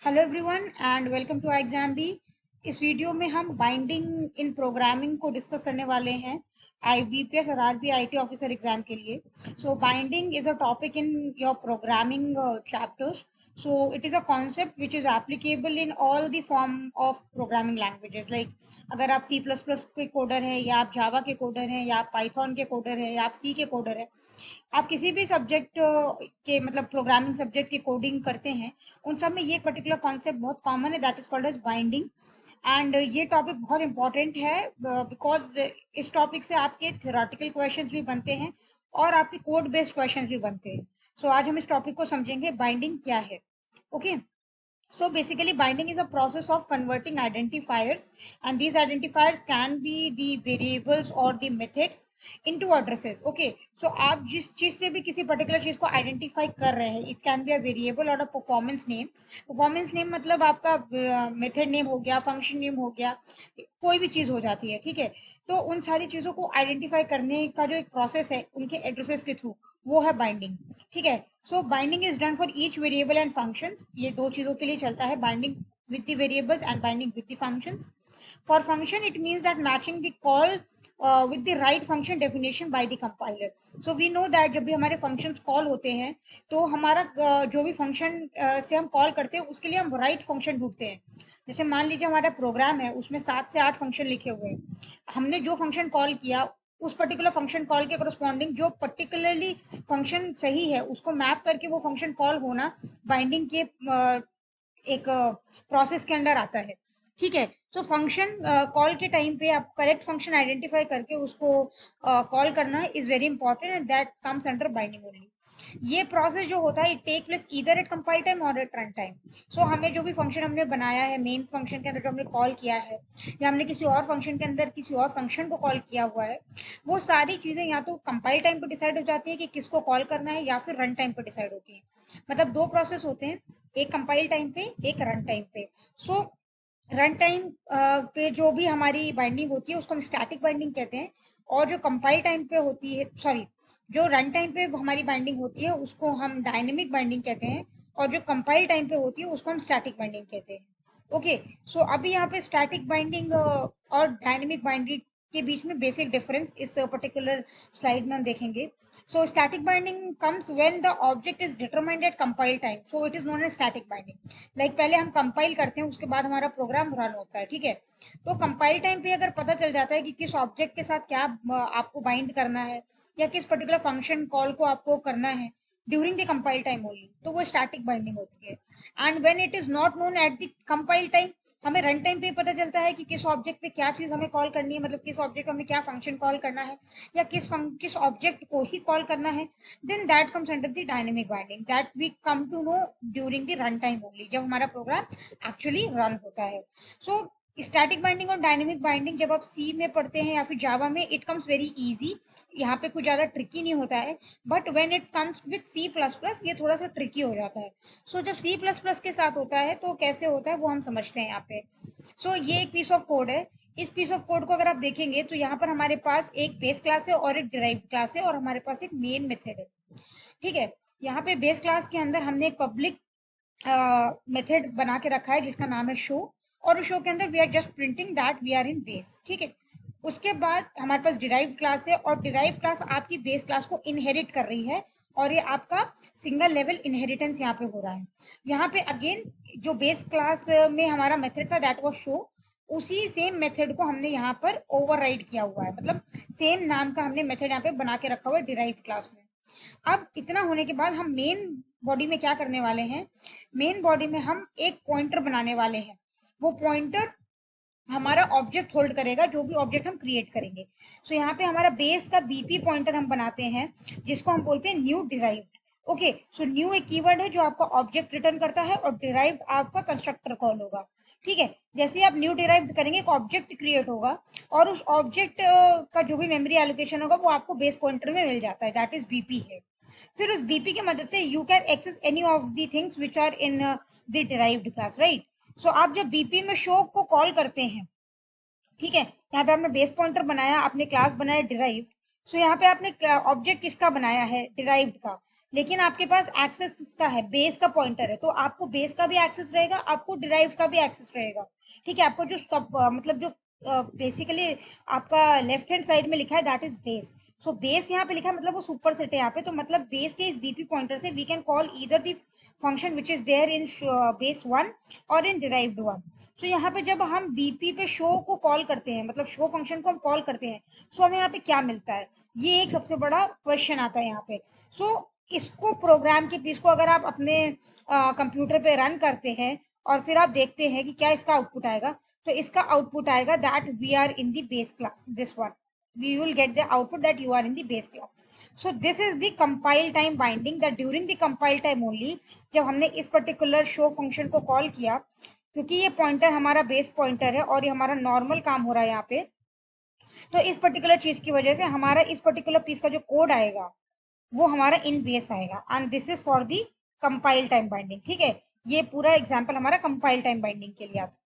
Hello everyone and welcome to exam B. इस video में हम बाइंडिंग इन प्रोग्रामिंग को डिस्कस करने वाले हैं आईबीपीएस और आरबीआईटी ऑफिसर एग्जाम के लिए। So binding is a topic in your programming chapters. So it is a concept which is applicable in all the form of programming languages. Like अगर आप C plus plus के coder हैं, या आप जावा के coder हैं, या आप पाइथन के कोडर हैं, या आप सी के कोडर हैं, आप किसी भी सब्जेक्ट के मतलब प्रोग्रामिंग सब्जेक्ट की कोडिंग करते हैं, उन सब में ये पर्टिकुलर कॉन्सेप्ट बहुत कॉमन है, that is called as binding. And ये टॉपिक बहुत इंपॉर्टेंट है बिकॉज इस टॉपिक से आपके थ्योरेटिकल क्वेश्चंस भी बनते हैं और आपके कोड बेस्ड क्वेश्चंस भी बनते हैं। सो आज हम इस टॉपिक को समझेंगे, बाइंडिंग क्या है। Okay, so basically binding is a process of converting identifiers, and these identifiers can be the variables or the methods into addresses. Okay, so आप जिस चीज से भी किसी पर्टिकुलर चीज को आइडेंटिफाई कर रहे हैं, it can be a variable और a performance name. Performance name मतलब आपका मेथड नेम हो गया, फंक्शन नेम हो गया, कोई भी चीज हो जाती है, ठीक है। तो उन सारी चीजों को आइडेंटिफाई करने का जो एक प्रोसेस है उनके एड्रेसेस के थ्रू, वो है बाइंडिंग। ठीक है, so binding is done for each variable and function. ये दो चीजों के लिए चलता है, binding with the variables and binding with the functions. For function, it means that matching the call with the right function definition by the compiler. So we know that जब भी हमारे functions call होते हैं, तो हमारा जो भी function से हम call करते हैं उसके लिए हम right function ढूंढते हैं। जैसे मान लीजिए हमारा प्रोग्राम है, उसमें 7 से 8 फंक्शन लिखे हुए हैं। हमने जो फंक्शन कॉल किया, उस पर्टिकुलर फंक्शन कॉल के करस्पॉन्डिंग जो पर्टिकुलरली फंक्शन सही है, उसको मैप करके वो फंक्शन कॉल होना बाइंडिंग के एक प्रोसेस के अंडर आता है। ठीक है, तो फंक्शन कॉल के टाइम पे आप करेक्ट फंक्शन आइडेंटिफाई करके उसको कॉल करना is very important, and that comes under binding only. ये प्रोसेस जो होता है, it take place either at compile time और एट रन टाइम। सो हमें जो भी फंक्शन हमने बनाया है, मेन फंक्शन के अंदर जो हमने कॉल किया है, या हमने किसी और फंक्शन के अंदर किसी और फंक्शन को कॉल किया हुआ है, वो सारी चीजें या तो कंपाइल टाइम पे डिसाइड हो जाती है कि किसको कॉल करना है, या फिर रन टाइम पे डिसाइड होती है। मतलब दो प्रोसेस होते हैं, एक कंपाइल टाइम पे, एक रन टाइम पे। सो रन टाइम पे जो भी हमारी बाइंडिंग होती है उसको हम स्टैटिक बाइंडिंग कहते हैं, और जो कंपाइल टाइम पे होती है, सॉरी, जो रन टाइम पे हमारी बाइंडिंग होती है उसको हम डायनेमिक बाइंडिंग कहते हैं, और जो कंपाइल टाइम पे होती है उसको हम स्टैटिक बाइंडिंग कहते हैं। ओके, सो अभी यहाँ पे स्टैटिक बाइंडिंग और डायनेमिक बाइंडिंग के बीच में बेसिक डिफरेंस इस पर्टिकुलर स्लाइड में हम देखेंगे। So static binding comes when the object is determined at compile time. So it is known as static binding. Like पहले हम कंपाइल करते हैं, उसके बाद हमारा प्रोग्राम रन होता है, ठीक है। तो कंपाइल टाइम पे अगर पता चल जाता है कि किस ऑब्जेक्ट के साथ क्या आपको बाइंड करना है, या किस पर्टिकुलर फंक्शन कॉल को आपको करना है during the compile time only, तो वो स्टैटिक बाइंडिंग होती है। And when it is not known at the compile time, हमें रन टाइम पे पता चलता है कि किस ऑब्जेक्ट पे क्या चीज हमें कॉल करनी है, मतलब किस ऑब्जेक्ट पे हमें क्या फंक्शन कॉल करना है, या किस ऑब्जेक्ट को ही कॉल करना है। Then that comes under the dynamic binding, that we come to know during the run time only, जब हमारा प्रोग्राम एक्चुअली रन होता है। सो स्टैटिक बाइंडिंग और डायनेमिक बाइंडिंग जब आप सी में पढ़ते हैं या फिर जावा में, इट कम्स वेरी इजी। यहाँ पे कुछ ज्यादा ट्रिकी नहीं होता है, but when it comes with C plus plus, ये थोड़ा सा ट्रिकी हो जाता है। सो जब सी प्लस प्लस के साथ होता है तो कैसे होता है वो हम समझते हैं यहाँ पे। सो ये एक पीस ऑफ कोड है। इस पीस ऑफ कोड को अगर आप देखेंगे तो यहाँ पर हमारे पास एक बेस क्लास है और एक डिराइव्ड क्लास है, और हमारे पास एक मेन मेथड है। ठीक है, यहाँ पे बेस क्लास के अंदर हमने एक पब्लिक मेथड बना के रखा है जिसका नाम है शो, और उस शो के अंदर we are just printing that we are in base. ठीक है, उसके बाद हमारे पास डिराइव्ड क्लास है, और डिराइव्ड क्लास आपकी बेस क्लास को इनहेरिट कर रही है, और ये आपका सिंगल लेवल इनहेरिटेंस यहाँ पे हो रहा है। यहाँ पे अगेन जो बेस क्लास में हमारा मेथड था दैट वाज शो, उसी सेम मेथड को हमने यहाँ पर ओवरराइड किया हुआ है, मतलब सेम नाम का हमने मेथड यहाँ पे बना के रखा हुआ है डिराइव्ड क्लास में। अब इतना होने के बाद हम मेन बॉडी में क्या करने वाले हैं, मेन बॉडी में हम एक पॉइंटर बनाने वाले हैं। वो पॉइंटर हमारा ऑब्जेक्ट होल्ड करेगा, जो भी ऑब्जेक्ट हम क्रिएट करेंगे। सो यहाँ पे हमारा बेस का बीपी पॉइंटर हम बनाते हैं, जिसको हम बोलते हैं new derived. Okay, so new एक कीवर्ड है जो आपका ऑब्जेक्ट रिटर्न करता है, और डिराइव्ड आपका कंस्ट्रक्टर कॉल होगा। ठीक है, जैसे ही आप न्यू डिराइव्ड करेंगे एक ऑब्जेक्ट क्रिएट होगा, और उस ऑब्जेक्ट का जो भी मेमोरी एलोकेशन होगा वो आपको बेस पॉइंटर में मिल जाता है, दैट इज बीपी है। फिर उस बीपी की मदद से you can access any of the things which are in the derived class, right. So आप जब बीपी में शो को कॉल करते हैं, ठीक है, यहाँ पे आपने बेस पॉइंटर बनाया, आपने क्लास बनाया डिराइव्ड। सो यहाँ पे आपने ऑब्जेक्ट किसका बनाया है, डिराइव्ड का। लेकिन आपके पास एक्सेस किसका है, बेस का पॉइंटर है, तो आपको बेस का भी एक्सेस रहेगा, आपको डिराइव का भी एक्सेस रहेगा। ठीक है, आपको जो सब मतलब जो बेसिकली आपका लेफ्ट हैंड साइड में लिखा है that is base. So base यहाँ पे लिखा है मतलब वो सुपर सेट है यहाँ पे, तो मतलब बेस के इस बीपी पॉइंटर से we can call either the function which is there in base one और इन डिराइव्ड वन। सो यहाँ पे जब हम बीपी पे शो को कॉल करते हैं, मतलब शो फंक्शन को हम कॉल करते हैं, सो हमें यहाँ पे क्या मिलता है, ये एक सबसे बड़ा क्वेश्चन आता है यहाँ पे। सो इसको प्रोग्राम के पीस को अगर आप अपने कंप्यूटर पे रन करते हैं और फिर आप देखते हैं कि क्या इसका आउटपुट आएगा, तो इसका आउटपुट आएगा that we are in the base class, this one we will get the output that you are in the base class. So this is the compile time binding, that during the compile time only जब हमने इस particular show function को call किया, क्योंकि ये pointer हमारा base pointer है और ये हमारा नॉर्मल काम हो रहा है यहाँ पे, तो इस पर्टिकुलर चीज की वजह से हमारा इस पर्टिकुलर पीस का जो कोड आएगा वो हमारा इन बेस आएगा, and this is for the compile time binding. ठीक है, ये पूरा एग्जांपल हमारा कंपाइल टाइम बाइंडिंग के लिए आता है।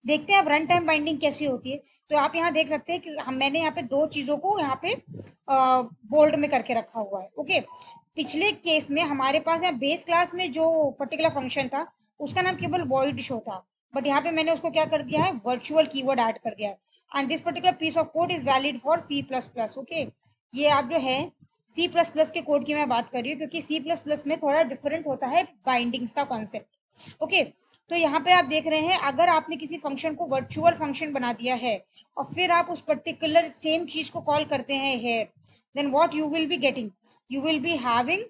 देखते हैं अब रन टाइम बाइंडिंग कैसी होती है। तो आप यहाँ देख सकते हैं कि मैंने यहाँ पे दो चीजों को यहाँ पे बोल्ड में करके रखा हुआ है। ओके, पिछले केस में हमारे पास यहाँ बेस क्लास में जो पर्टिकुलर फंक्शन था उसका नाम केवल वॉइड शो था, बट यहाँ पे मैंने उसको क्या कर दिया है, वर्चुअल कीवर्ड ऐड कर दिया है। And this particular piece of code is valid for C plus plus. Okay, ये आप जो है सी प्लस प्लस के कोड की मैं बात कर रही हूँ, क्योंकि सी प्लस प्लस में थोड़ा डिफरेंट होता है बाइंडिंग्स का कॉन्सेप्ट। ओके, तो यहाँ पे आप देख रहे हैं अगर आपने किसी फंक्शन को वर्चुअल फंक्शन बना दिया है और फिर आप उस पर्टिकुलर सेम चीज को कॉल करते हैं here, then what you will be getting, you will be having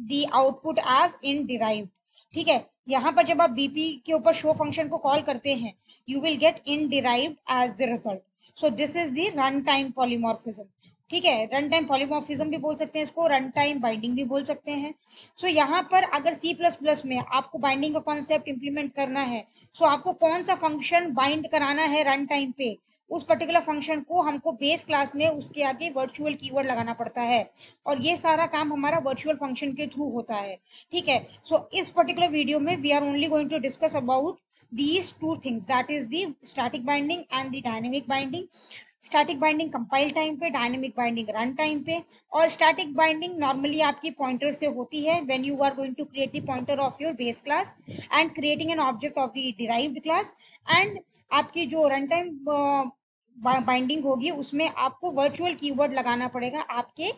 the output as in derived. ठीक है, यहाँ पर जब आप बीपी के ऊपर शो फंक्शन को कॉल करते हैं you will get in derived as the result. So this is the run time polymorphism. ठीक है, रन टाइम पॉलीमॉर्फिज्म भी बोल सकते हैं इसको, रन टाइम बाइंडिंग भी बोल सकते हैं। सो यहाँ पर अगर सी प्लस प्लस में आपको बाइंडिंग का कॉन्सेप्ट इंप्लीमेंट करना है, सो आपको कौन सा फंक्शन बाइंड कराना है रन टाइम पे, उस पर्टिकुलर फंक्शन को हमको बेस क्लास में उसके आगे वर्चुअल कीवर्ड लगाना पड़ता है, और ये सारा काम हमारा वर्चुअल फंक्शन के थ्रू होता है। ठीक है, सो इस पर्टिकुलर वीडियो में we are only going to discuss about these two things, that is the static binding and the dynamic binding। Static binding compile time पे, डायनेमिक बाइंडिंग रन टाइम पे। और static binding normally आपकी pointer से होती है when you are going to create the pointer of your base class and creating an object of the derived class. And आपकी जो run time binding होगी उसमें आपको वर्चुअल कीवर्ड लगाना पड़ेगा आपके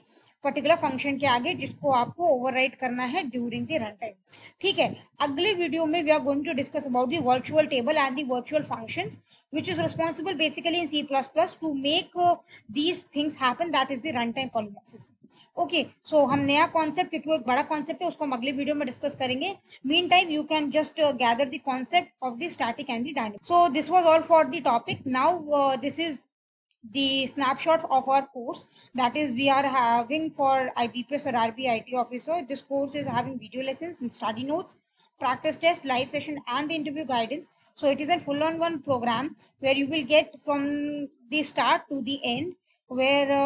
पर्टिकुलर फंक्शन के आगे, जिसको आपको ओवरराइट करना है ड्यूरिंग द रन टाइम। ठीक है, अगले वीडियो में we are going to discuss about the virtual table and the virtual functions which is responsible basically in C++ to make these things happen, that is the runtime polymorphism। Okay, so हम नया concept, क्योंकि वो एक बड़ा concept है, उसको हम अगले वीडियो में डिस्कस करेंगे। Mean time you can just gather the concept of the static and the dynamic. So this was all for the topic. Now this is the snapshot of our course that is we are having for IBPS or RB IT officer. This course is having video lessons and study notes, practice test, live session and the interview guidance. So it is a full on one program where you will get from the start to the end, where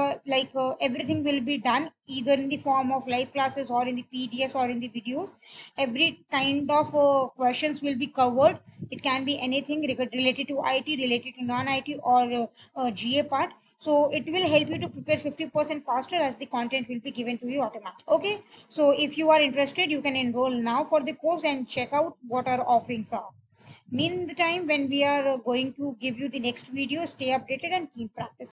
everything will be done either in the form of live classes or in the PDFs or in the videos. Every kind of questions will be covered. It can be anything related to IT, related to non-IT or GA part. So it will help you to prepare 50% faster as the content will be given to you automatically. Okay, so if you are interested, you can enroll now for the course and check out what our offerings are. Meantime, when we are going to give you the next video, stay updated and keep practicing.